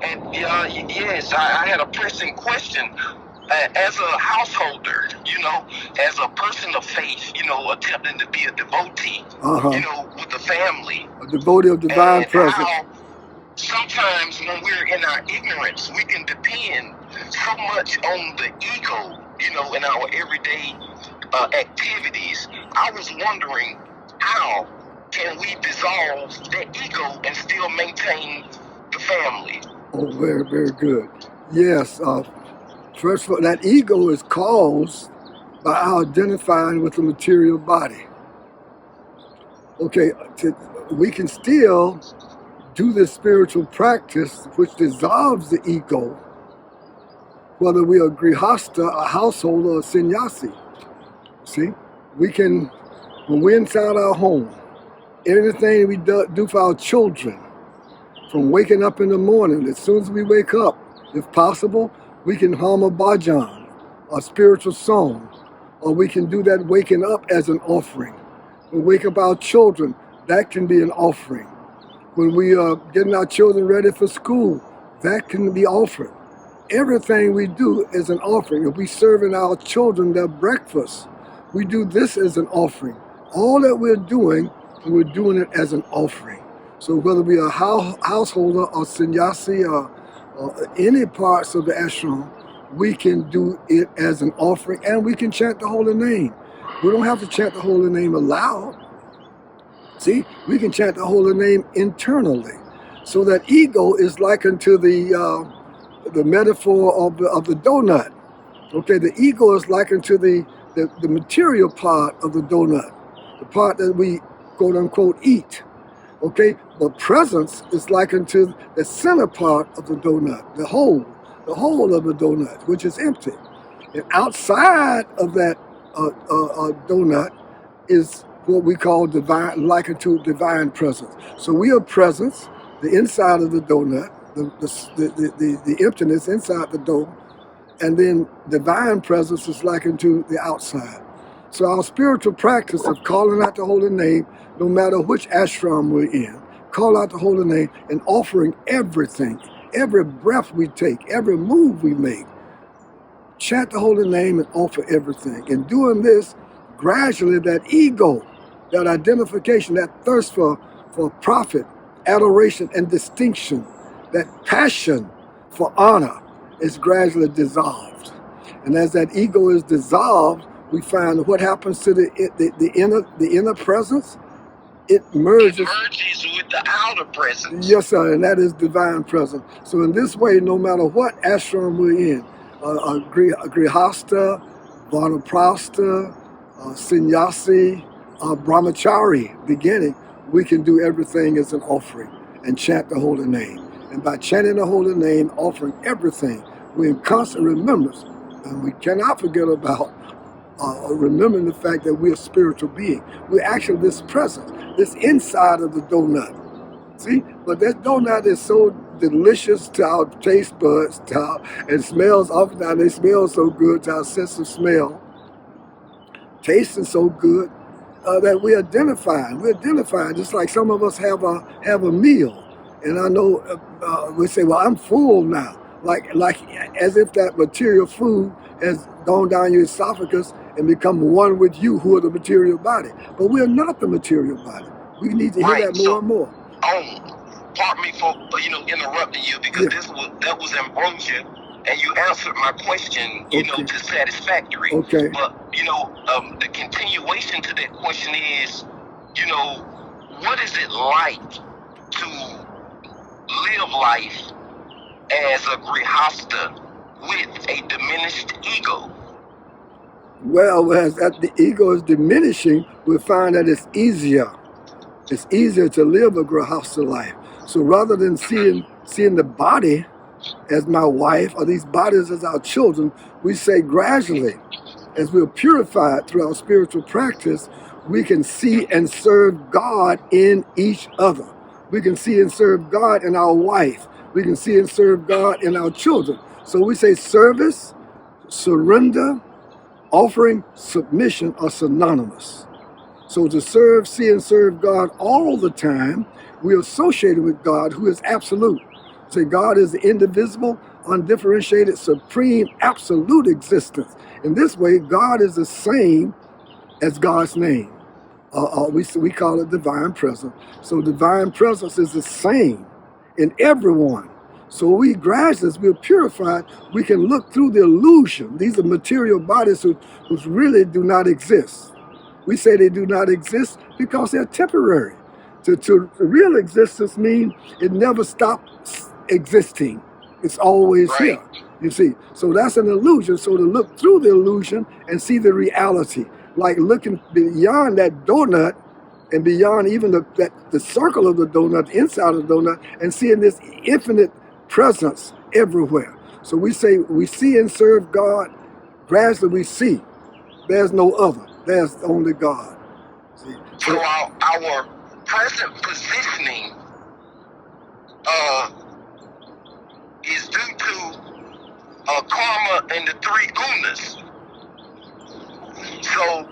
And yes, I had a pressing question. As a householder, as a person of faith, attempting to be a devotee, Uh-huh. with the family, A devotee of divine and presence. how sometimes when we're in our ignorance, we can depend so much on the ego, in our everyday activities. I was wondering, how can we dissolve that ego and still maintain the family? Oh, very, very good. Yes. First of all, that ego is caused by our identifying with the material body. Okay, we can still do this spiritual practice which dissolves the ego, whether we are grihasta, a household, or a sannyasi. See, we can, when we're inside our home, anything we do for our children, from waking up in the morning, as soon as we wake up, if possible, we can hum a bhajan, a spiritual song, or we can do that waking up as an offering. We wake up our children, that can be an offering. When we are getting our children ready for school, that can be offered. Everything we do is an offering. If we serving our children their breakfast, we do this as an offering. All that we're doing it as an offering. So whether we are a householder or sannyasi or any parts of the ashram, we can do it as an offering, and we can chant the holy name. We don't have to chant the holy name aloud. See, we can chant the holy name internally. So that ego is likened to the metaphor of the donut. Okay, the ego is likened to the material part of the donut, the part that we quote unquote eat. Okay, but presence is likened to the center part of the donut, the whole of the donut, which is empty. And outside of that donut is what we call divine, likened to divine presence. So we are presence, the inside of the donut, the emptiness inside the dough, and then divine presence is likened to the outside. So our spiritual practice of calling out the holy name, no matter which ashram we're in, call out the holy name and offering everything, every breath we take, every move we make, chant the holy name and offer everything. And doing this, gradually that ego, that identification, that thirst for profit, adoration, and distinction, that passion for honor is gradually dissolved. And as that ego is dissolved, we find what happens to the inner presence. It merges with the outer presence. Yes, sir, and that is divine presence. So in this way, no matter what ashram we're in, grihasta, vanaprastha, sannyasi, brahmachari, beginning, we can do everything as an offering and chant the holy name. And by chanting the holy name, offering everything, we're in constant remembrance. And we cannot forget about remembering the fact that we're a spiritual being. We're actually this presence, this inside of the donut. See, but that donut is so delicious to our taste buds, and smells, oftentimes they smell so good to our sense of smell. Tasting so good that we identify. We're identifying, just like some of us have a meal. And I know we say, well, I'm full now. Like as if that material food has gone down your esophagus and become one with you, who are the material body. But we are not the material body. We need to hear that more and more. Pardon me for interrupting you, because that was ambrosia, and you answered my question, to satisfactory. Okay. But the continuation to that question is, what is it like to live life as a grihasta with a diminished ego? Well, as the ego is diminishing, we find that it's easier. It's easier to live a grihasta life. So rather than seeing the body as my wife or these bodies as our children, we say gradually, as we're purified through our spiritual practice, we can see and serve God in each other. We can see and serve God in our wife. We can see and serve God in our children. So we say service, surrender, offering, submission are synonymous. So to serve, see, and serve God all the time, we're associated with God, who is absolute. Say God is the indivisible, undifferentiated, supreme, absolute existence. In this way, God is the same as God's name. We call it divine presence. So divine presence is the same in everyone. So we gradually, as we're purified, we can look through the illusion. These are material bodies which really do not exist. We say they do not exist because they're temporary. To real existence means it never stops existing. It's always Right. here. You see, so that's an illusion. So to look through the illusion and see the reality, like looking beyond that donut and beyond even the circle of the donut, the inside of the donut, and seeing this infinite presence everywhere. So we say we see and serve God. Gradually we see there's no other. There's only God. See? So our present positioning is due to karma and the three gunas. So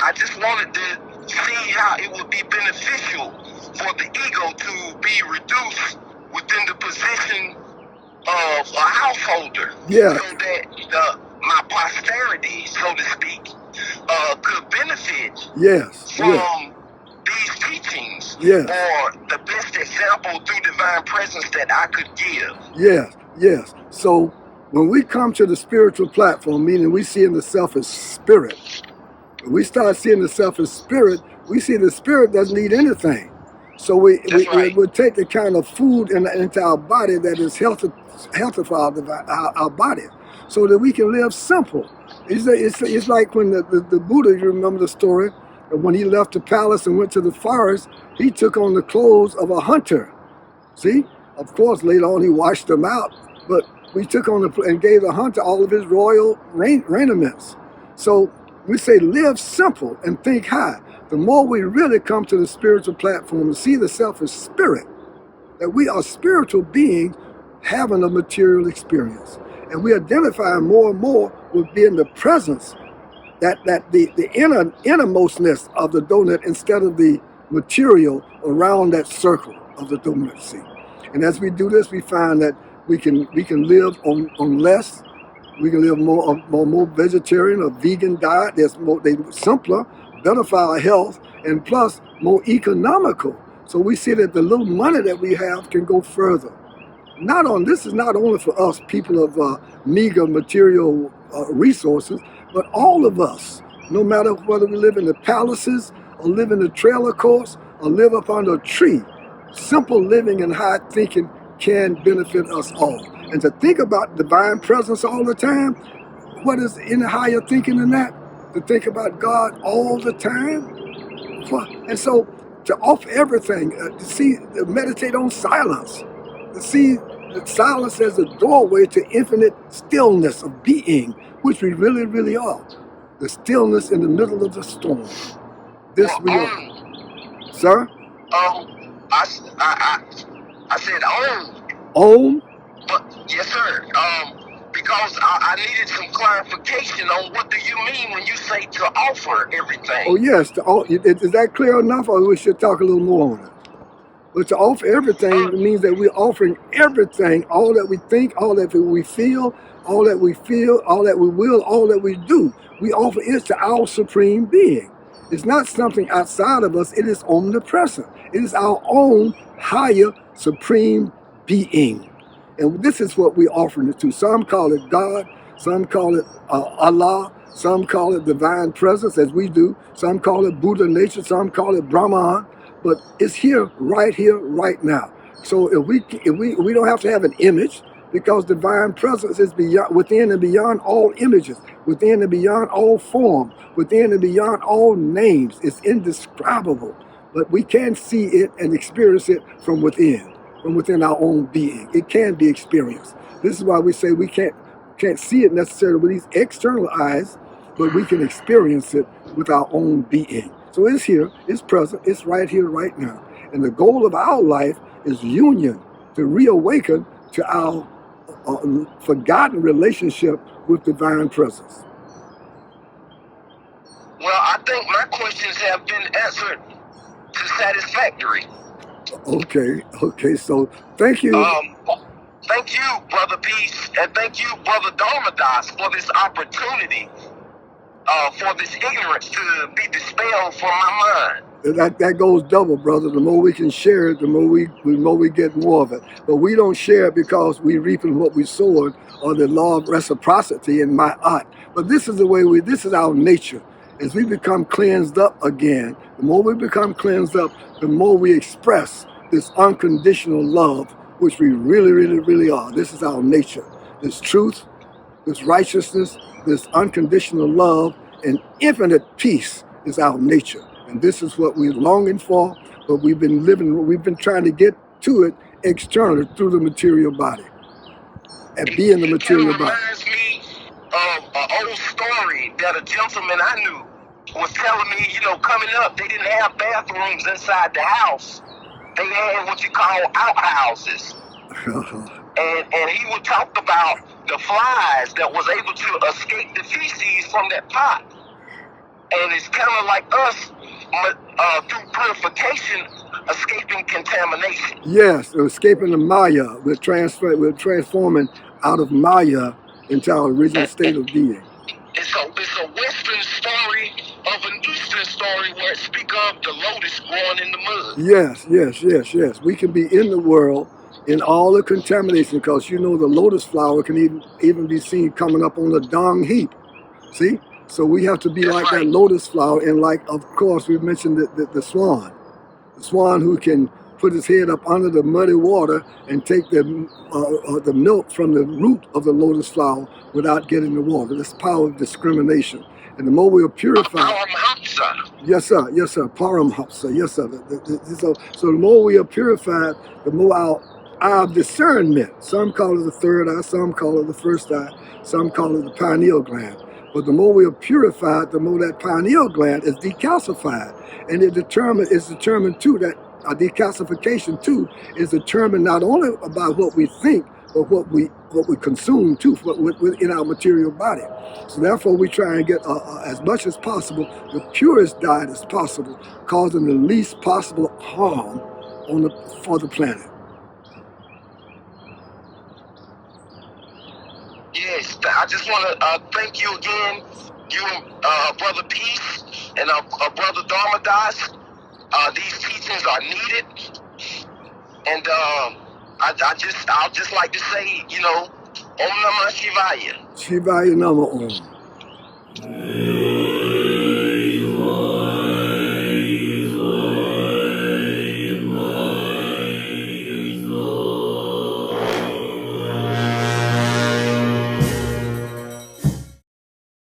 I just wanted to see how it would be beneficial for the ego to be reduced within the position of a householder, Yeah. so that my posterity, so to speak, could benefit Yes. from Yes. these teachings, Yes. or the best example through divine presence that I could give. Yes. Yes. So when we come to the spiritual platform, meaning we see in the self as spirit, when we start seeing the self as spirit, we see the spirit doesn't need anything. So we take the kind of food into our body that is healthy for our body, so that we can live simple. It's like when the Buddha, you remember the story, when he left the palace and went to the forest, he took on the clothes of a hunter. See? Of course, later on he washed them out, but we took on and gave the hunter all of his royal raiments. So we say live simple and think high. The more we really come to the spiritual platform and see the self as spirit, that we are spiritual beings having a material experience. And we identify more and more with being the presence, that the innermostness of the donut instead of the material around that circle of the donut. See? And as we do this, we find that we can live on less. We can live more vegetarian or vegan diet. They're simpler, better for our health, and plus more economical. So we see that the little money that we have can go further. This is not only for us, people of meager material resources, but all of us, no matter whether we live in the palaces or live in the trailer courts or live up under a tree. Simple living and high thinking can benefit us all. And to think about divine presence all the time, what is any higher thinking than that? To think about God all the time? And so to offer everything, to meditate on silence, to see silence as a doorway to infinite stillness of being, which we really, really are. The stillness in the middle of the storm. This we are. Sir? I said Om? But yes, sir. Because I needed some clarification on what do you mean when you say to offer everything? Oh yes. Is that clear enough, or we should talk a little more on it? But to offer everything means that we're offering everything, all that we think, all that we feel, all that we will, all that we do. We offer it to our supreme being. It's not something outside of us. It is omnipresent. It is our own higher supreme being. And this is what we're offering it to. Some call it God. Some call it Allah. Some call it divine presence, as we do. Some call it Buddha nature. Some call it Brahman. But it's here, right now. So if we don't have to have an image, because divine presence is beyond, within and beyond all images, within and beyond all form, within and beyond all names. It's indescribable, but we can see it and experience it from within our own being. It can be experienced. This is why we say we can't see it necessarily with these external eyes, but we can experience it with our own being. So it's here, it's present, it's right here, right now. And the goal of our life is union, to reawaken to our forgotten relationship with divine presence. Well, I think my questions have been answered to satisfactory. Okay, so thank you. Thank you, Brother Peace, and thank you, Brother Dharmadas, for this opportunity, for this ignorance to be dispelled from my mind. That goes double, brother. The more we can share it, the more we get more of it. But we don't share it because we reaping what we sowed, or the law of reciprocity in my art. But this is the way this is our nature. As we become cleansed up again, the more we become cleansed up, the more we express this unconditional love, which we really, really, really are. This is our nature. This truth, this righteousness, this unconditional love, and infinite peace is our nature. And this is what we're longing for, but we've been trying to get to it externally through the material body and be in the material body. It reminds me of an old story that a gentleman I knew was telling me, coming up, they didn't have bathrooms inside the house. They had what you call outhouses. And he would talk about the flies that was able to escape the feces from that pot. And it's kind of like us, through purification, escaping contamination. Yes, escaping the Maya. We're transforming out of Maya into our original state of being. It's a Western story of an Eastern story where it speaks of the lotus growing in the mud. Yes. We can be in the world in all the contamination, because the lotus flower can even be seen coming up on a dung heap. See? So we have to be like that lotus flower, and like, of course, we mentioned the swan. The swan who can put his head up under the muddy water and take the milk from the root of the lotus flower without getting the water. This power of discrimination. And the more we are purified. Paramhapsa. Yes, sir. Paramhapsa. Yes, sir. So the more we are purified, the more our discernment. Some call it the third eye, some call it the first eye, some call it the pineal gland. But the more we are purified, the more that pineal gland is decalcified. And it's determined too, that decalcification too is determined not only by what we think, but what we consume too within our material body. So therefore we try and get as much as possible the purest diet as possible, causing the least possible harm for the planet. Yes, I just want to thank you again, Brother Peace and Brother Dharmadas. These teachings are needed, and I'll just like to say, Om Namah Shivaya. Shivaya Nama Om.